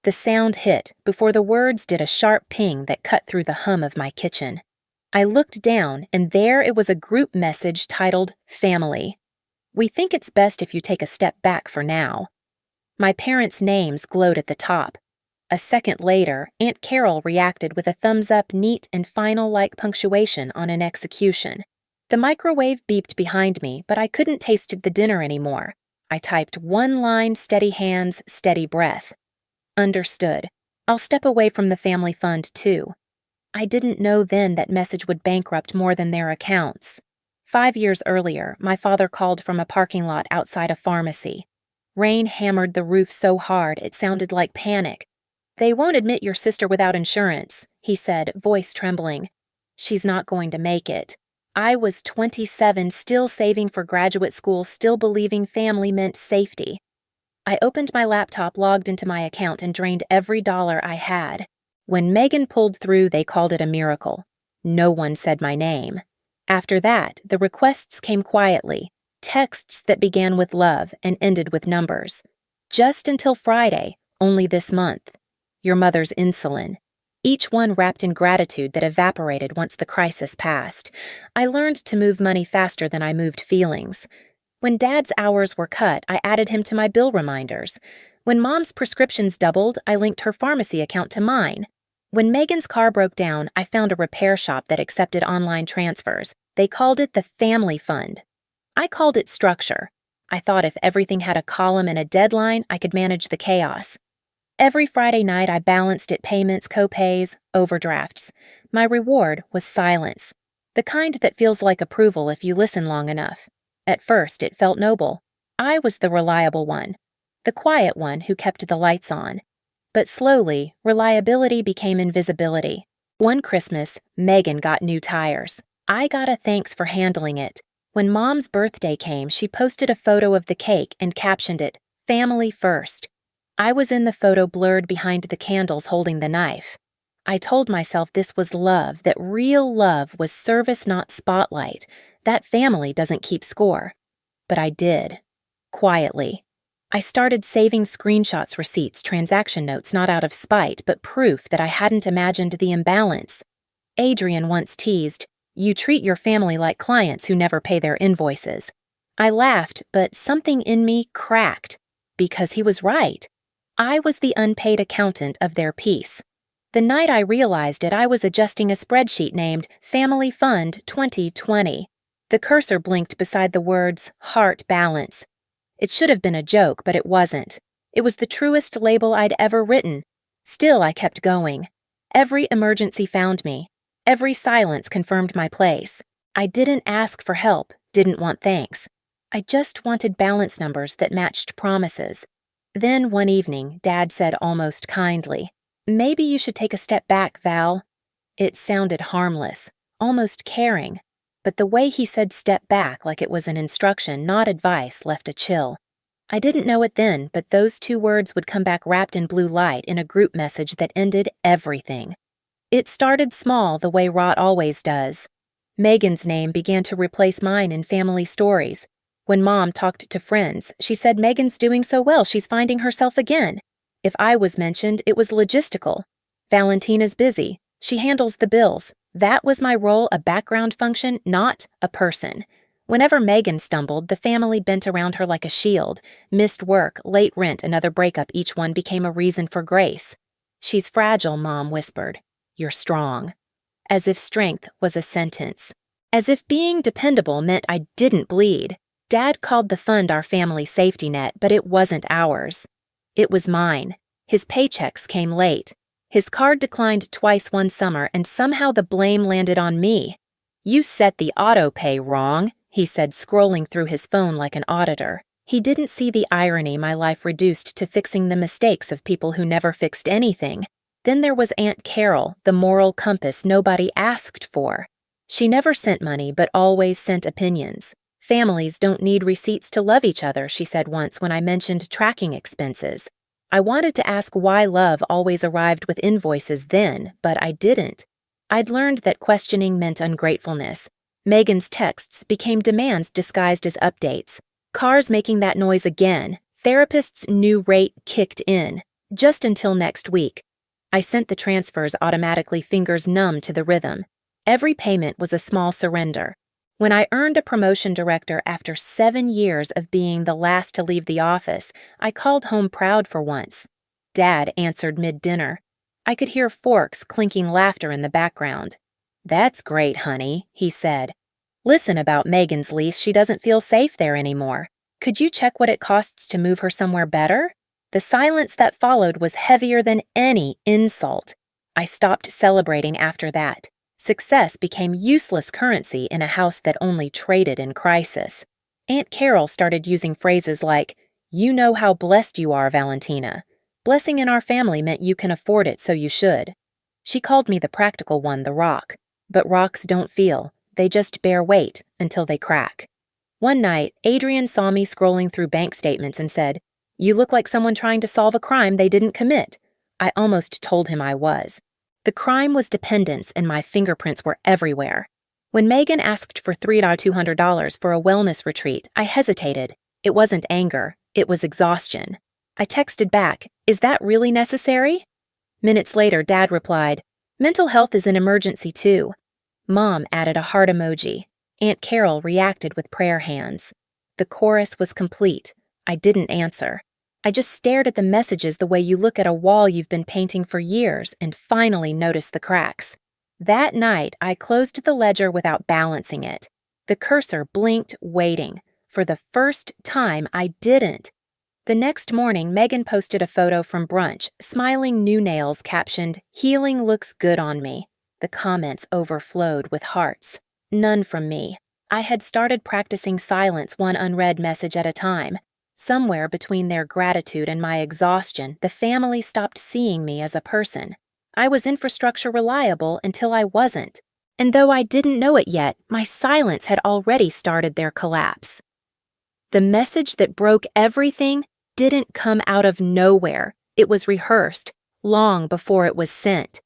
The sound hit before the words did a sharp ping that cut through the hum of my kitchen. I looked down, and there it was, a group message titled Family. We think it's best if you take a step back for now. My parents' names glowed at the top. A second later, Aunt Carol reacted with a thumbs up, neat and final-like punctuation on an execution. The microwave beeped behind me, but I couldn't taste the dinner anymore. I typed one line, steady hands, steady breath. Understood. I'll step away from the family fund too. I didn't know then that message would bankrupt more than their accounts. 5 years earlier, my father called from a parking lot outside a pharmacy. Rain hammered the roof so hard it sounded like panic. "They won't admit your sister without insurance," he said, voice trembling. "She's not going to make it." I was 27, still saving for graduate school, still believing family meant safety. I opened my laptop, logged into my account, and drained every dollar I had. When Megan pulled through, they called it a miracle. No one said my name. After that, the requests came quietly, texts that began with love and ended with numbers. Just until Friday, only this month. Your mother's insulin. Each one wrapped in gratitude that evaporated once the crisis passed. I learned to move money faster than I moved feelings. When Dad's hours were cut, I added him to my bill reminders. When Mom's prescriptions doubled, I linked her pharmacy account to mine. When Megan's car broke down, I found a repair shop that accepted online transfers. They called it the Family Fund. I called it structure. I thought if everything had a column and a deadline, I could manage the chaos. Every Friday night, I balanced it: payments, co-pays, overdrafts. My reward was silence, the kind that feels like approval if you listen long enough. At first, it felt noble. I was the reliable one, the quiet one who kept the lights on. But slowly, reliability became invisibility. One Christmas, Megan got new tires. I got a thanks for handling it. When Mom's birthday came, she posted a photo of the cake and captioned it, "Family First." I was in the photo, blurred behind the candles, holding the knife. I told myself this was love, that real love was service, not spotlight, that family doesn't keep score. But I did. Quietly. I started saving screenshots, receipts, transaction notes, not out of spite, but proof that I hadn't imagined the imbalance. Adrian once teased, "You treat your family like clients who never pay their invoices." I laughed, but something in me cracked, because he was right. I was the unpaid accountant of their peace. The night I realized it, I was adjusting a spreadsheet named Family Fund 2020. The cursor blinked beside the words Heart Balance. It should have been a joke, but it wasn't. It was the truest label I'd ever written. Still, I kept going. Every emergency found me. Every silence confirmed my place. I didn't ask for help, didn't want thanks. I just wanted balance numbers that matched promises. Then one evening, Dad said almost kindly, "Maybe you should take a step back, Val." It sounded harmless, almost caring, but the way he said step back, like it was an instruction, not advice, left a chill. I didn't know it then, but those 2 words would come back wrapped in blue light in a group message that ended everything. It started small, the way rot always does. Megan's name began to replace mine in family stories. When Mom talked to friends, she said Megan's doing so well, she's finding herself again. If I was mentioned, it was logistical. Valentina's busy. She handles the bills. That was my role, a background function, not a person. Whenever Megan stumbled, the family bent around her like a shield. Missed work, late rent, another breakup, each one became a reason for grace. "She's fragile," Mom whispered. "You're strong." As if strength was a sentence. As if being dependable meant I didn't bleed. Dad called the fund our family safety net, but it wasn't ours. It was mine. His paychecks came late. His card declined twice one summer, and somehow the blame landed on me. "You set the auto pay wrong," he said, scrolling through his phone like an auditor. He didn't see the irony my life reduced to fixing the mistakes of people who never fixed anything. Then there was Aunt Carol, the moral compass nobody asked for. She never sent money, but always sent opinions. "Families don't need receipts to love each other," she said once when I mentioned tracking expenses. I wanted to ask why love always arrived with invoices then, but I didn't. I'd learned that questioning meant ungratefulness. Megan's texts became demands disguised as updates. Cars making that noise again. Therapist's new rate kicked in. Just until next week. I sent the transfers automatically, fingers numb to the rhythm. Every payment was a small surrender. When I earned a promotion director after 7 years of being the last to leave the office, I called home proud for once. Dad answered mid-dinner. I could hear forks clinking laughter in the background. "That's great, honey," he said. "Listen, about Megan's lease, she doesn't feel safe there anymore. Could you check what it costs to move her somewhere better?" The silence that followed was heavier than any insult. I stopped celebrating after that. Success became useless currency in a house that only traded in crisis. Aunt Carol started using phrases like, "You know how blessed you are, Valentina. Blessing in our family meant you can afford it, so you should." She called me the practical one, the rock. But rocks don't feel. They just bear weight until they crack. One night, Adrian saw me scrolling through bank statements and said, "You look like someone trying to solve a crime they didn't commit." I almost told him I was. The crime was dependence, and my fingerprints were everywhere. When Megan asked for $3,200 for a wellness retreat, I hesitated. It wasn't anger, it was exhaustion. I texted back, "Is that really necessary?" Minutes later, Dad replied, "Mental health is an emergency too." Mom added a heart emoji. Aunt Carol reacted with prayer hands. The chorus was complete. I didn't answer. I just stared at the messages the way you look at a wall you've been painting for years and finally noticed the cracks. That night, I closed the ledger without balancing it. The cursor blinked, waiting. For the first time, I didn't. The next morning, Megan posted a photo from brunch, smiling new nails captioned, "Healing looks good on me." The comments overflowed with hearts. None from me. I had started practicing silence, one unread message at a time. Somewhere between their gratitude and my exhaustion, the family stopped seeing me as a person. I was infrastructure reliable until I wasn't. And though I didn't know it yet, my silence had already started their collapse. The message that broke everything didn't come out of nowhere. It was rehearsed, long before it was sent.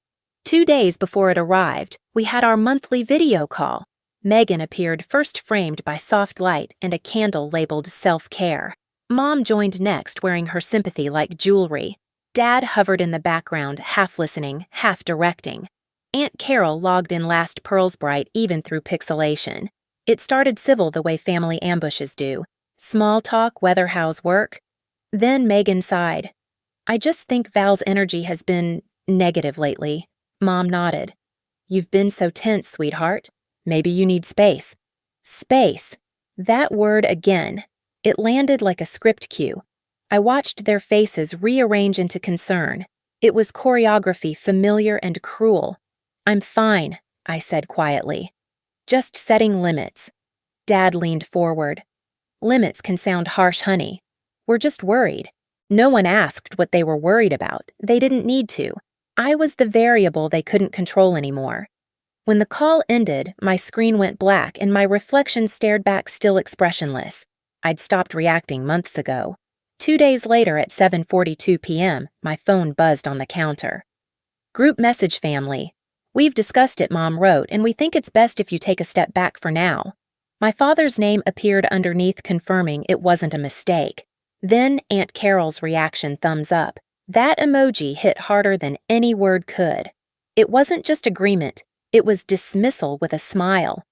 2 days before it arrived, we had our monthly video call. Megan appeared first, framed by soft light and a candle labeled self-care. Mom joined next, wearing her sympathy like jewelry. Dad hovered in the background, half listening, half directing. Aunt Carol logged in last, pearls bright even through pixelation. It started civil the way family ambushes do. Small talk, whether how's work. Then Megan sighed. "I just think Val's energy has been negative lately." Mom nodded. "You've been so tense, sweetheart. Maybe you need space." Space. That word again. It landed like a script cue. I watched their faces rearrange into concern. It was choreography, familiar and cruel. "I'm fine," I said quietly. "Just setting limits." Dad leaned forward. "Limits can sound harsh, honey. We're just worried." No one asked what they were worried about. They didn't need to. I was the variable they couldn't control anymore. When the call ended, my screen went black and my reflection stared back, still expressionless. I'd stopped reacting months ago. 2 days later at 7:42 p.m., my phone buzzed on the counter. "Group message, family. We've discussed it," Mom wrote, "and we think it's best if you take a step back for now." My father's name appeared underneath, confirming it wasn't a mistake. Then Aunt Carol's reaction, thumbs up. That emoji hit harder than any word could. It wasn't just agreement, it was dismissal with a smile.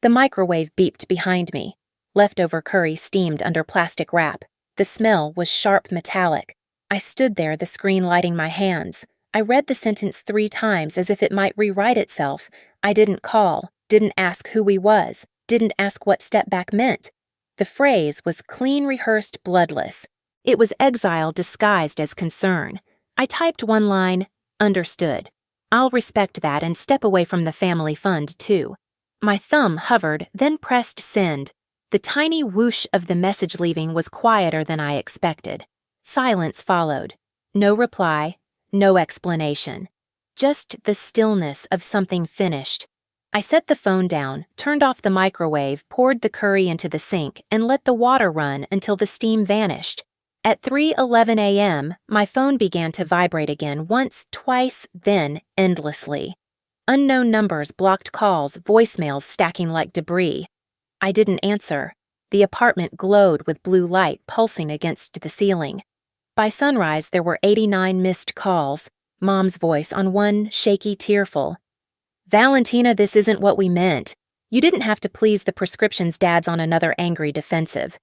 The microwave beeped behind me. Leftover curry steamed under plastic wrap. The smell was sharp metallic. I stood there, the screen lighting my hands. I read the sentence 3 times as if it might rewrite itself. I didn't call, didn't ask who he was, didn't ask what step back meant. The phrase was clean, rehearsed, bloodless. It was exile disguised as concern. I typed one line, "Understood. I'll respect that and step away from the family fund, too." My thumb hovered, then pressed send. The tiny whoosh of the message leaving was quieter than I expected. Silence followed. No reply, no explanation. Just the stillness of something finished. I set the phone down, turned off the microwave, poured the curry into the sink, and let the water run until the steam vanished. At 3:11 a.m., my phone began to vibrate again, once, twice, then endlessly. Unknown numbers, blocked calls, voicemails stacking like debris. I didn't answer. The apartment glowed with blue light pulsing against the ceiling. By sunrise, there were 89 missed calls, Mom's voice on one shaky, tearful. Valentina, this isn't what we meant. You didn't have to please the prescriptions. Dad's on another angry defensive.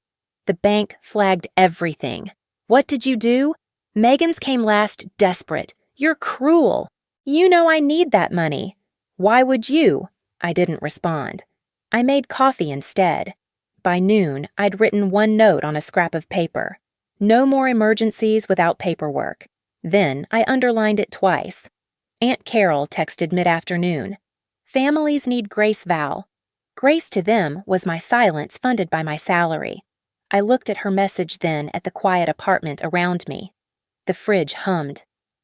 The bank flagged everything. What did you do? Megan's came last, desperate. You're cruel. You know I need that money. Why would you? I didn't respond. I made coffee instead. By noon, I'd written one note on a scrap of paper. No more emergencies without paperwork. Then I underlined it twice. Aunt Carol texted mid-afternoon. Families need grace, Val. Grace to them was my silence funded by my salary. I looked at her message then at the quiet apartment around me. The fridge hummed.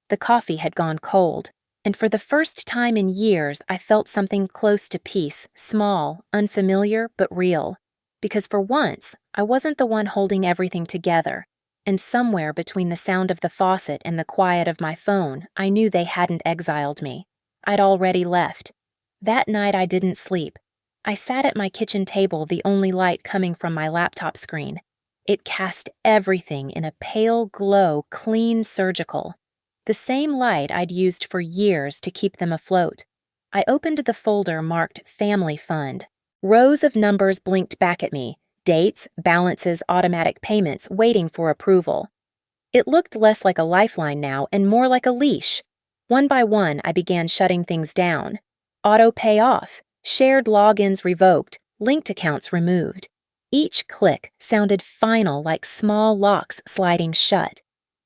The coffee had gone cold, and for the first time in years I felt something close to peace, small, unfamiliar, but real. Because for once, I wasn't the one holding everything together, and somewhere between the sound of the faucet and the quiet of my phone, I knew they hadn't exiled me. I'd already left. That night I didn't sleep. I sat at my kitchen table, the only light coming from my laptop screen. It cast everything in a pale glow, clean, surgical. The same light I'd used for years to keep them afloat. I opened the folder marked Family Fund. Rows of numbers blinked back at me, dates, balances, automatic payments, waiting for approval. It looked less like a lifeline now and more like a leash. One by one, I began shutting things down. Auto pay off, shared logins revoked, linked accounts removed. Each click sounded final, like small locks sliding shut.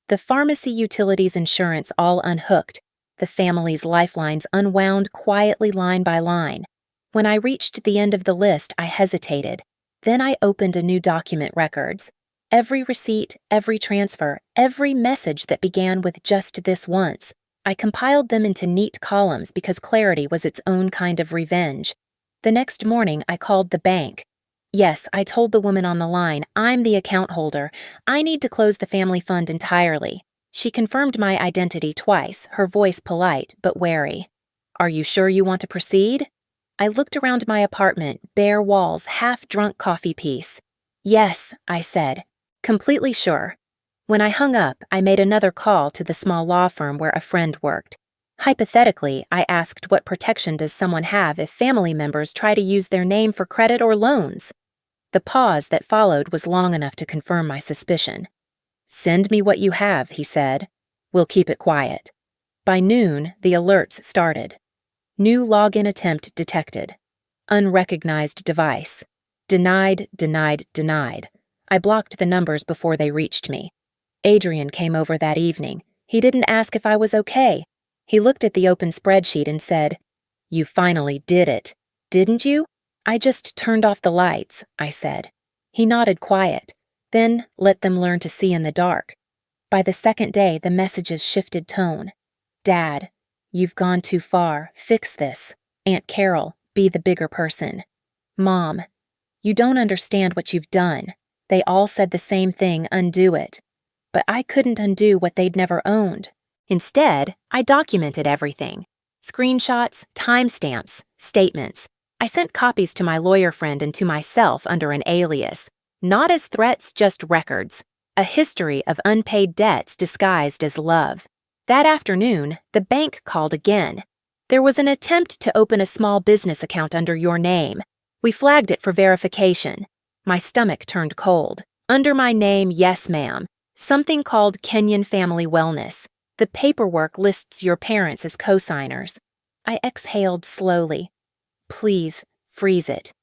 The pharmacy utilities insurance all unhooked, the family's lifelines unwound quietly line by line. When I reached the end of the list, I hesitated. Then I opened a new document records. Every receipt, every transfer, every message that began with just this once. I compiled them into neat columns because clarity was its own kind of revenge. The next morning, I called the bank. Yes, I told the woman on the line, I'm the account holder. I need to close the family fund entirely. She confirmed my identity twice, her voice polite but wary. Are you sure you want to proceed? I looked around my apartment, bare walls, half-drunk coffee piece. Yes, I said, completely sure. When I hung up, I made another call to the small law firm where a friend worked. Hypothetically, I asked what protection does someone have if family members try to use their name for credit or loans? The pause that followed was long enough to confirm my suspicion. Send me what you have, he said. We'll keep it quiet. By noon, the alerts started. New login attempt detected. Unrecognized device. Denied, denied, denied. I blocked the numbers before they reached me. Adrian came over that evening. He didn't ask if I was okay. He looked at the open spreadsheet and said, You finally did it, didn't you? I just turned off the lights, I said. He nodded quiet, then let them learn to see in the dark. By the second day, the messages shifted tone. Dad, you've gone too far. Fix this. Aunt Carol, be the bigger person. Mom, you don't understand what you've done. They all said the same thing, undo it. But I couldn't undo what they'd never owned. Instead, I documented everything. Screenshots, timestamps, statements. I sent copies to my lawyer friend and to myself under an alias. Not as threats, just records. A history of unpaid debts disguised as love. That afternoon, the bank called again. There was an attempt to open a small business account under your name. We flagged it for verification. My stomach turned cold. Under my name, yes, ma'am. Something called Kenyon Family Wellness. The paperwork lists your parents as co-signers. I exhaled slowly. Please, freeze it.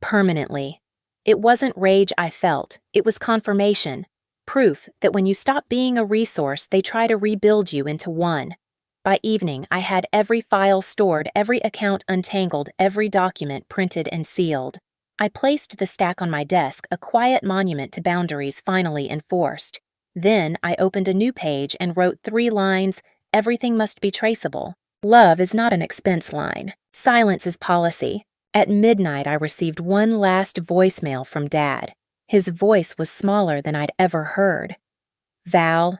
Permanently. It wasn't rage I felt. It was confirmation. Proof that when you stop being a resource, they try to rebuild you into one. By evening, I had every file stored, every account untangled, every document printed and sealed. I placed the stack on my desk, a quiet monument to boundaries finally enforced. Then I opened a new page and wrote 3 lines, everything must be traceable. Love is not an expense line. Silence is policy. At midnight, I received one last voicemail from Dad. His voice was smaller than I'd ever heard. Val,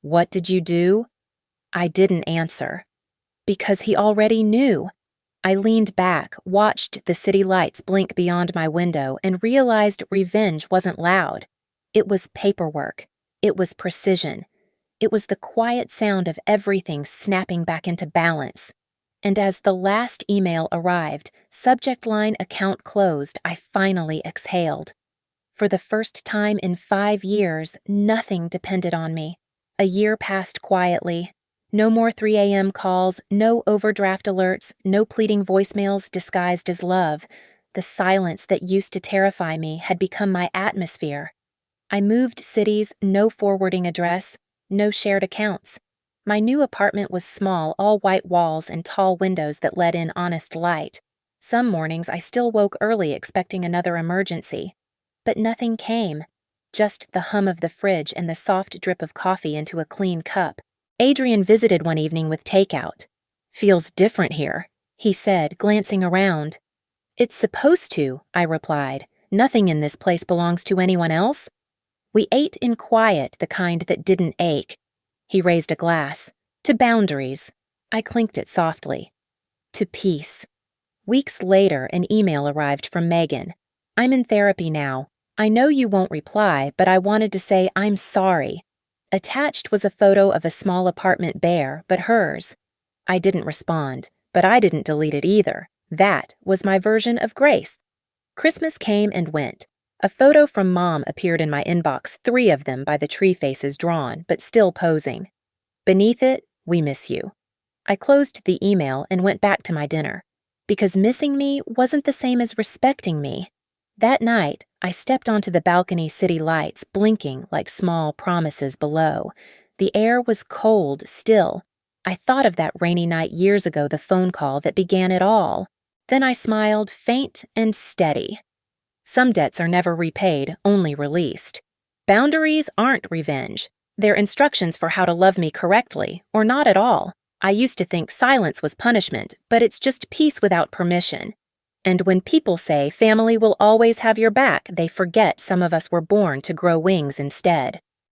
what did you do? I didn't answer. Because he already knew. I leaned back, watched the city lights blink beyond my window, and realized revenge wasn't loud. It was paperwork. It was precision. It was the quiet sound of everything snapping back into balance. And as the last email arrived, subject line account closed, I finally exhaled. For the first time in 5 years, nothing depended on me. A year passed quietly. No more 3 a.m. calls, no overdraft alerts, no pleading voicemails disguised as love. The silence that used to terrify me had become my atmosphere. I moved cities, no forwarding address, no shared accounts. My new apartment was small, all white walls and tall windows that let in honest light. Some mornings I still woke early expecting another emergency. But nothing came. Just the hum of the fridge and the soft drip of coffee into a clean cup. Adrian visited one evening with takeout. "Feels different here," he said, glancing around. "It's supposed to," I replied. "Nothing in this place belongs to anyone else." We ate in quiet, the kind that didn't ache. He raised a glass. "To boundaries." I clinked it softly. "To peace." Weeks later, an email arrived from Megan. "I'm in therapy now. I know you won't reply, but I wanted to say I'm sorry." Attached was a photo of a small apartment bare, but hers. I didn't respond, but I didn't delete it either. That was my version of grace. Christmas came and went. A photo from Mom appeared in my inbox, 3 of them by the tree faces drawn, but still posing. Beneath it, "We miss you." I closed the email and went back to my dinner, because missing me wasn't the same as respecting me. That night, I stepped onto the balcony city lights, blinking like small promises below. The air was cold still. I thought of that rainy night years ago, the phone call that began it all. Then I smiled, faint and steady. Some debts are never repaid, only released. Boundaries aren't revenge. They're instructions for how to love me correctly, or not at all. I used to think silence was punishment, but it's just peace without permission. And when people say family will always have your back, they forget some of us were born to grow wings instead.